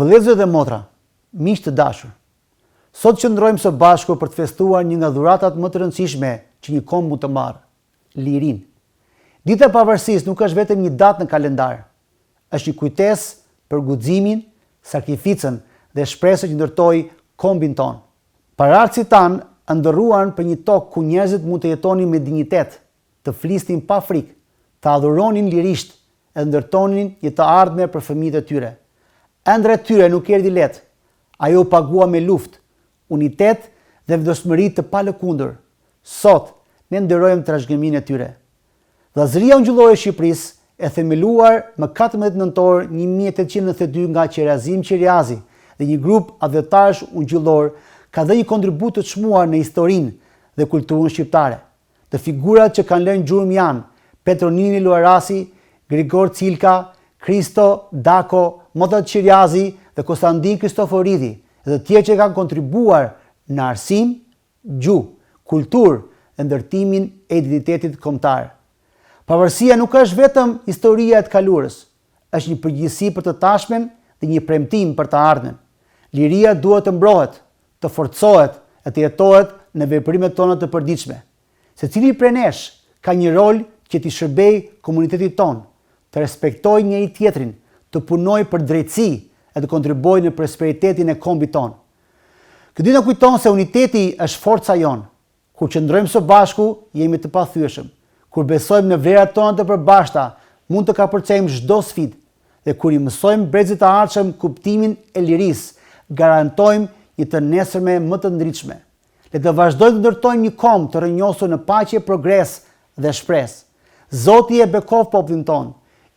Vëllezër dhe motra, miq të dashur, sot qëndrojmë së bashku për të festuar një nga dhuratat më të rëndësishme që një kom mund të marrë, lirinë. Dita e Pavarësisë nuk është vetëm një datë në kalendar, është një kujtesë për guximin, sakrificën dhe shpresën që ndërtoi kombin ton. Paraardhësit tanë ndërruan për një tokë ku njerëzit mund të jetonin me dinjitet, të flisnin pa frikë, të adhuronin lirisht e ndërtonin një të ardhme për fëmijët e tyre. Ëndra e tyre nuk erdhi lehtë. Ajo u pagua me luftë, unitet dhe vendosmëri të palëkundër. Sot ne nderojmë trashëgiminë e tyre. Vllazëria Ungjillore e Shqipërisë e themeluar më 14 nëntor 1892 nga Qerazim Qeriazi dhe një grup adhëtarësh ungjillor ka dhënë një kontribut të çmuar në historinë dhe kulturën shqiptare. Të figurat që kanë lënë gjurmë janë Petronini Luarasi, Grigor Cilka, Kristo Dako, Motat Qeriazi dhe Konstantin Kristoforidi dhe të tjerë që kanë kontribuar në arsim, gjuhë, kulturë dhe ndërtimin e identitetit kombëtar. Pavarësia nuk është vetëm historia e të kaluarës, është një përgjegjësi për të tashmen dhe një premtim për të ardhmen. Liria duhet të mbrohet, të forcohet e të jetohet në veprimet tona të përditshme. Secili prej nesh ka një rol që t'i shërbej komunitetit ton, të respektojë njëri tjetrin, të punojë për drejtësi e të kontribuojë në prosperitetin e kombit ton. Këtë ditë na kujton se uniteti është forca jon. Kur qëndrojmë së bashku, jemi të pathyeshëm. Kur besojmë në vlerat tona të përbashkëta, mund të kapërcejmë çdo sfidë. Dhe kur i mësojmë brezit të ardhshëm kuptimin e lirisë, garantojmë një të nesërme më të ndritshme. Le të vazhdojmë të ndërtojmë një kombë të rrënjosur në paqe, progres dhe shpresë. Zoti e bekov popullin ton,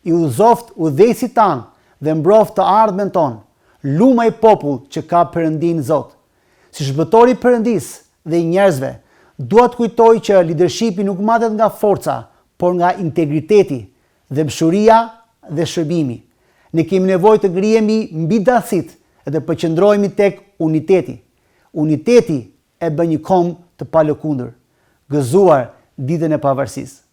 i udhëzoft udhëheqësit tan dhe mbroft të ardhmen ton. Lumaj popull që ka Perëndin Zot. Si shpëtori i Perëndis dhe i njerëzve, dua të kujtoj që leadershipi nuk matet nga forca, por nga integriteti, dëmshuria dhe shërbimi. Ne kemi nevojë të grihemi mbi dasit e të përqendrohemi tek uniteti. Uniteti e bën një kombë të palëkundër, gëzuar ditën e Pavarësisë.